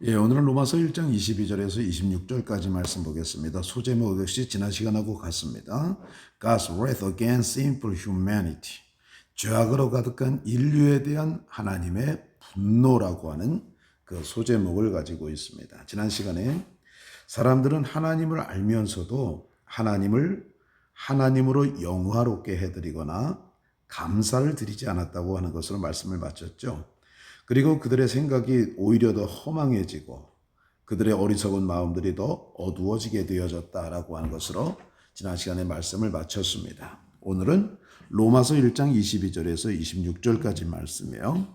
예, 오늘은 로마서 1장 22절에서 26절까지 말씀 보겠습니다. 소제목 역시 지난 시간하고 같습니다. God's wrath against sinful humanity. 죄악으로 가득한 인류에 대한 하나님의 분노라고 하는 그 소제목을 가지고 있습니다. 지난 시간에 사람들은 하나님을 알면서도 하나님으로 영화롭게 해드리거나 감사를 드리지 않았다고 하는 것으로 말씀을 마쳤죠. 그리고 그들의 생각이 오히려 더 허망해지고 그들의 어리석은 마음들이 더 어두워지게 되어졌다라고 하는 것으로 지난 시간에 말씀을 마쳤습니다. 오늘은 로마서 1장 22절에서 26절까지 말씀이에요.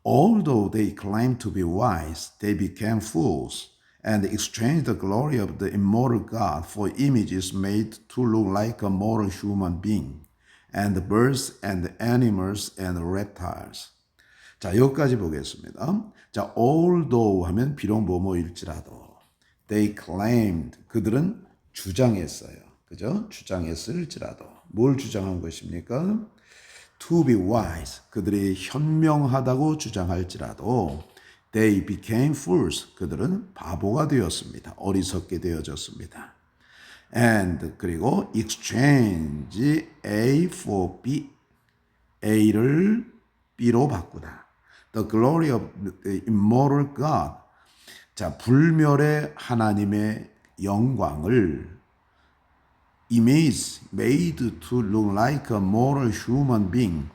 Although they claimed to be wise, they became fools and exchanged the glory of the immortal God for images made to look like a mortal human being, and birds and animals and reptiles. 자, 여기까지 보겠습니다. 자, although 하면 비록 뭐뭐일지라도 they claimed 그들은 주장했어요. 그죠? 주장했을지라도 뭘 주장한 것입니까? To be wise 그들이 현명하다고 주장할지라도 they became fools 그들은 바보가 되었습니다. 어리석게 되어졌습니다. And 그리고 exchange A for B A를 B로 바꾸다. The glory of the immortal God. 자, 불멸의 하나님의 영광을 image made to look like a mortal human being.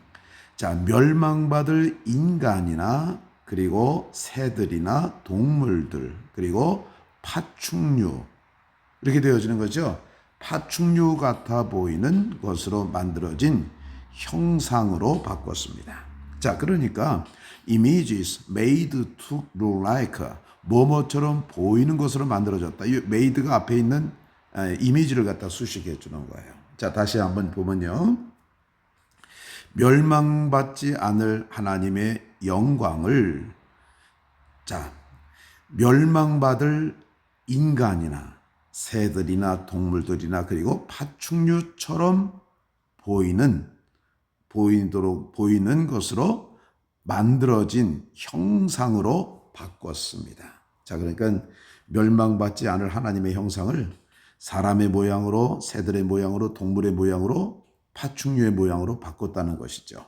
자, 멸망받을 인간이나 그리고 새들이나 동물들 그리고 파충류 이렇게 되어지는 거죠. 파충류 같아 보이는 것으로 만들어진 형상으로 바꿨습니다. 자, 그러니까 images made to look like 뭐뭐처럼 보이는 것으로 만들어졌다. 이 made가 앞에 있는 이미지를 갖다 수식해 주는 거예요. 자, 다시 한번 보면요. 멸망받지 않을 하나님의 영광을 자, 멸망받을 인간이나 새들이나 동물들이나 그리고 파충류처럼 보이는 것으로 만들어진 형상으로 바꿨습니다. 자, 그러니까 멸망받지 않을 하나님의 형상을 사람의 모양으로, 새들의 모양으로, 동물의 모양으로, 파충류의 모양으로 바꿨다는 것이죠.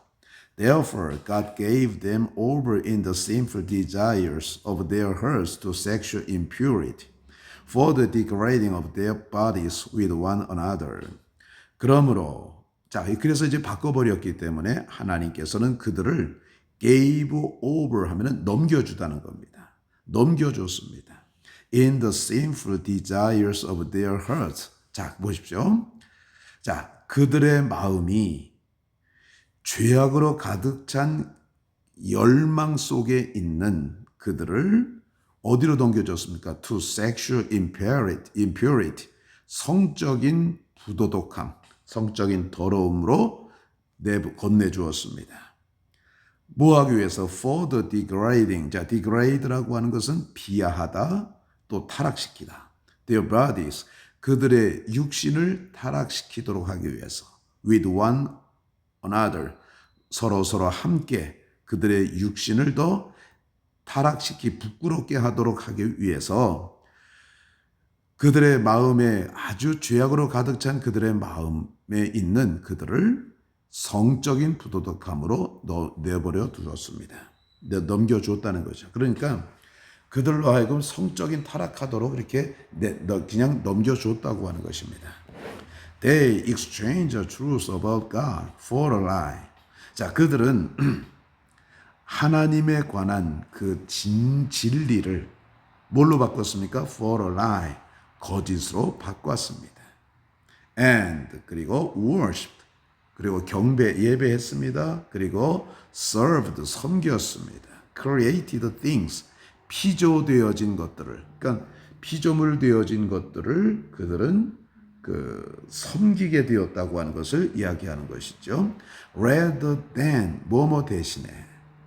Therefore, God gave them over in the sinful desires of their hearts to sexual impurity, for the degrading of their bodies with one another. 그러므로 자, 그래서 이제 바꿔버렸기 때문에 하나님께서는 그들을 gave over 하면은 넘겨주다는 겁니다. 넘겨줬습니다. In the sinful desires of their hearts. 자, 보십시오. 자, 그들의 마음이 죄악으로 가득 찬 열망 속에 있는 그들을 어디로 넘겨줬습니까? To sexual impurity. 성적인 부도덕함. 성적인 더러움으로 건네주었습니다. 뭐하기 위해서? For the degrading. 자, degrade라고 하는 것은 비하하다, 또 타락시키다. Their bodies. 그들의 육신을 타락시키도록 하기 위해서. With one another. 서로 함께 그들의 육신을 더 부끄럽게 하도록 하기 위해서 그들의 마음에 아주 죄악으로 가득 찬 그들의 마음에 있는 그들을 성적인 부도덕함으로 내버려 두었습니다. 넘겨주었다는 거죠. 그러니까 그들로 하여금 성적인 타락하도록 이렇게 그냥 넘겨주었다고 하는 것입니다. They exchange the truth about God for a lie. 자, 그들은 하나님에 관한 그 진리를 뭘로 바꿨습니까? For a lie. 거짓으로 바꿨습니다. And 그리고 worshipped 그리고 예배했습니다. 그리고 served 섬겼습니다. created things 피조되어진 것들을 그러니까 피조물 되어진 것들을 그들은 섬기게 되었다고 하는 것을 이야기하는 것이죠. rather than 뭐뭐 대신에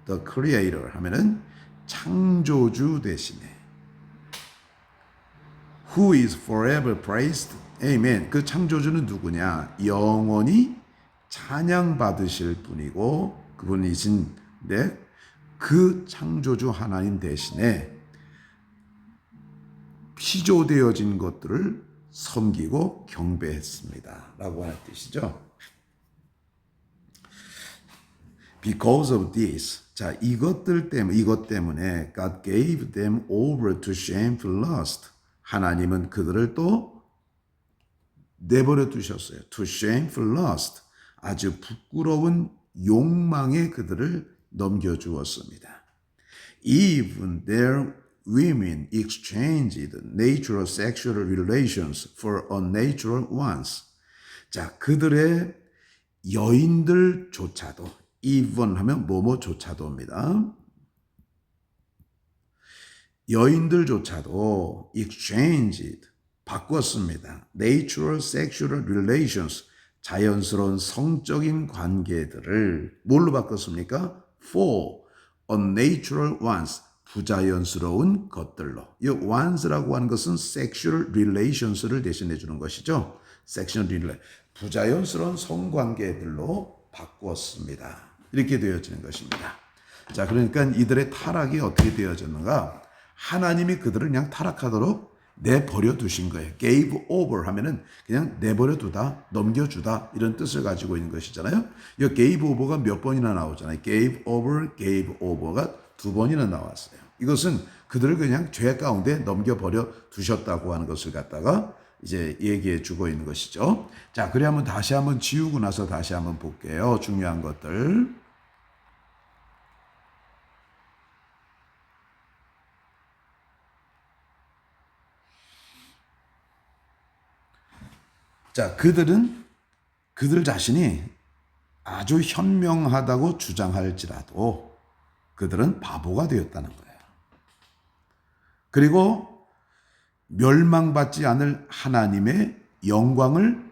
the creator 하면은 창조주 대신에 Who is forever praised? Amen. 그 창조주는 누구냐? 영원히 찬양받으실 분이고 그분이신데 그 창조주 하나님 대신에 피조되어진 것들을 섬기고 경배했습니다. 라고 하는 뜻이죠. Because of this, 자, 이것 때문에 God gave them over to shameful lust. 하나님은 그들을 또 내버려 두셨어요. To shameful lust. 아주 부끄러운 욕망에 그들을 넘겨주었습니다. Even their women exchanged natural sexual relations for unnatural ones. 자, 그들의 여인들조차도, even 하면 뭐뭐조차도입니다. 여인들조차도 exchanged, 바꿨습니다. Natural sexual relations, 자연스러운 성적인 관계들을 뭘로 바꿨습니까? For unnatural ones, 부자연스러운 것들로. 이 ones라고 하는 것은 sexual relations를 대신해 주는 것이죠. sexual relation, 부자연스러운 성관계들로 바꾸었습니다. 이렇게 되어지는 것입니다. 자, 그러니까 이들의 타락이 어떻게 되어졌는가? 하나님이 그들을 그냥 타락하도록 내버려 두신 거예요. gave over 하면은 그냥 내버려 두다, 넘겨주다 이런 뜻을 가지고 있는 것이잖아요. 이 gave over가 몇 번이나 나오잖아요. gave over가 2번이나 나왔어요. 이것은 그들을 그냥 죄 가운데 넘겨버려 두셨다고 하는 것을 갖다가 이제 얘기해 주고 있는 것이죠. 자, 그래 한번 다시 한번 지우고 나서 다시 한번 볼게요. 중요한 것들. 자, 그들 자신이 아주 현명하다고 주장할지라도 그들은 바보가 되었다는 거예요. 그리고 멸망받지 않을 하나님의 영광을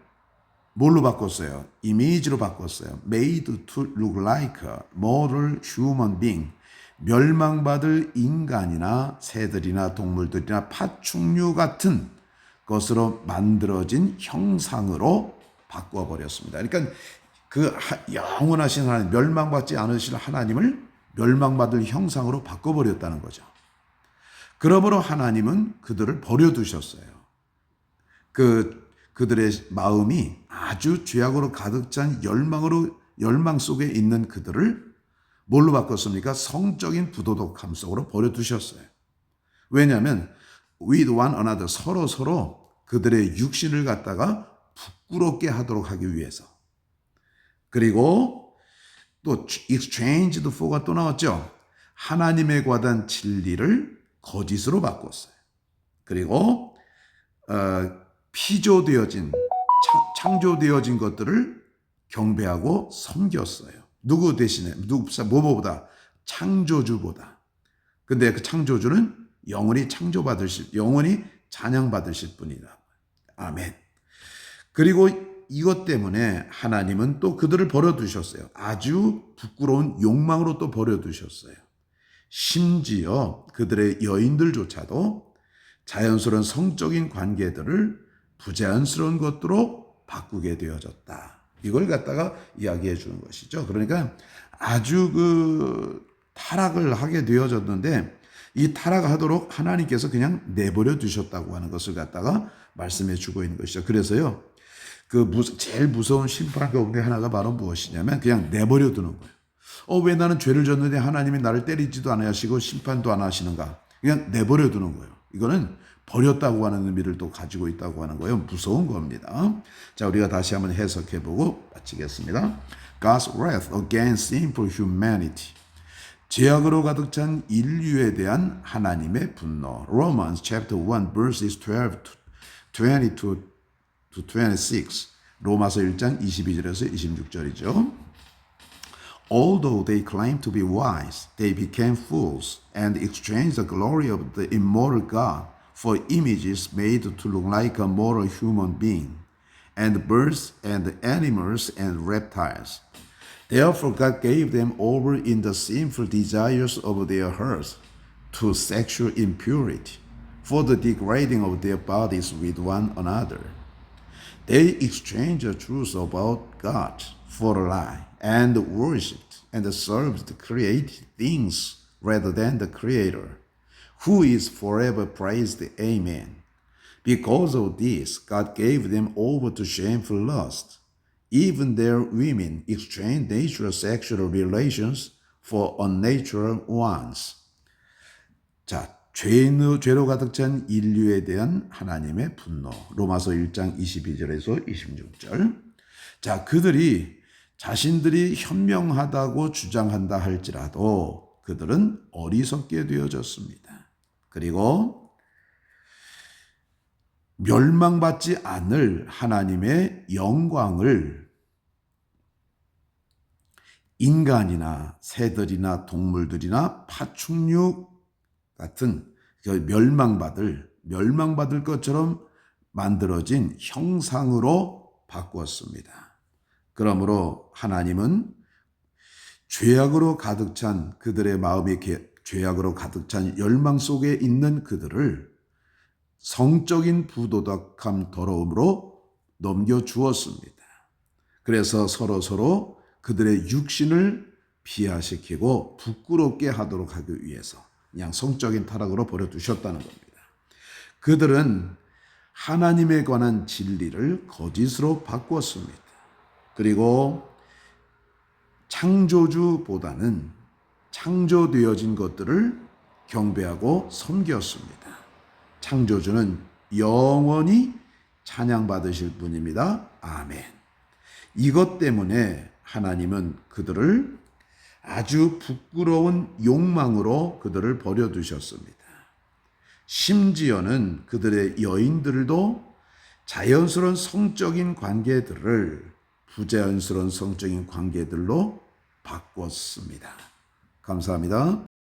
뭘로 바꿨어요? 이미지로 바꿨어요. Made to look like a mortal human being. 멸망받을 인간이나 새들이나 동물들이나 파충류 같은 것으로 만들어진 형상으로 바꿔버렸습니다. 그러니까 그 영원하신 하나님, 멸망받지 않으실 하나님을 멸망받을 형상으로 바꿔버렸다는 거죠. 그러므로 하나님은 그들을 버려두셨어요. 그들의 마음이 아주 죄악으로 가득 찬 열망 속에 있는 그들을 뭘로 바꿨습니까? 성적인 부도덕함 속으로 버려두셨어요. 왜냐하면 with one another, 서로 그들의 육신을 갖다가 부끄럽게 하도록 하기 위해서. 그리고 또 exchanged for가 또 나왔죠. 하나님에 관한 진리를 거짓으로 바꿨어요. 그리고 피조되어진, 창조되어진 것들을 경배하고 섬겼어요. 누구 대신에? 뭐보다? 창조주보다. 근데 그 창조주는 영원히 영원히 찬양받으실 분이다. 아멘. 그리고 이것 때문에 하나님은 또 그들을 버려두셨어요. 아주 부끄러운 욕망으로 또 버려두셨어요. 심지어 그들의 여인들조차도 자연스러운 성적인 관계들을 부자연스러운 것으로 바꾸게 되어졌다. 이걸 갖다가 이야기해 주는 것이죠. 그러니까 아주 타락을 하게 되어졌는데 이 타락하도록 하나님께서 그냥 내버려 두셨다고 하는 것을 갖다가 말씀해 주고 있는 것이죠. 그래서요, 제일 무서운 심판 가운데 하나가 바로 무엇이냐면 그냥 내버려 두는 거예요. 왜 나는 죄를 졌는데 하나님이 나를 때리지도 않으시고 심판도 안 하시는가? 그냥 내버려 두는 거예요. 이거는 버렸다고 하는 의미를 또 가지고 있다고 하는 거예요. 무서운 겁니다. 자, 우리가 다시 한번 해석해보고 마치겠습니다. God's wrath against sinful humanity. 죄악으로 가득 찬 인류에 대한 하나님의 분노. Romans chapter 1 verses 12 to 26. 로마서 1장 22절에서 26절이죠. Although they claimed to be wise, they became fools and exchanged the glory of the immortal God for images made to look like a mortal human being, and birds and animals and reptiles. Therefore God gave them over in the sinful desires of their hearts to sexual impurity, for the degrading of their bodies with one another. They exchanged the truth about God for a lie, and worshipped and served the created things rather than the Creator, who is forever praised. Amen. Because of this, God gave them over to shameful lust. Even their women exchanged natural sexual relations for unnatural ones. 자, 죄로 가득 찬 인류에 대한 하나님의 분노. 로마서 1장 22절에서 26절. 자, 그들이 자신들이 현명하다고 주장한다 할지라도 그들은 어리석게 되어졌습니다. 그리고 멸망받지 않을 하나님의 영광을 인간이나 새들이나 동물들이나 파충류 같은 멸망받을 것처럼 만들어진 형상으로 바꾸었습니다. 그러므로 하나님은 죄악으로 가득 찬 그들의 마음이 죄악으로 가득 찬 열망 속에 있는 그들을 성적인 부도덕함 더러움으로 넘겨주었습니다. 그래서 서로 그들의 육신을 비하시키고 부끄럽게 하도록 하기 위해서 그냥 성적인 타락으로 버려두셨다는 겁니다. 그들은 하나님에 관한 진리를 거짓으로 바꾸었습니다. 그리고 창조주보다는 창조되어진 것들을 경배하고 섬겼습니다. 창조주는 영원히 찬양받으실 분입니다. 아멘. 이것 때문에 하나님은 그들을 아주 부끄러운 욕망으로 그들을 버려두셨습니다. 심지어는 그들의 여인들도 자연스러운 성적인 관계들을 부자연스러운 성적인 관계들로 바꿨습니다. 감사합니다.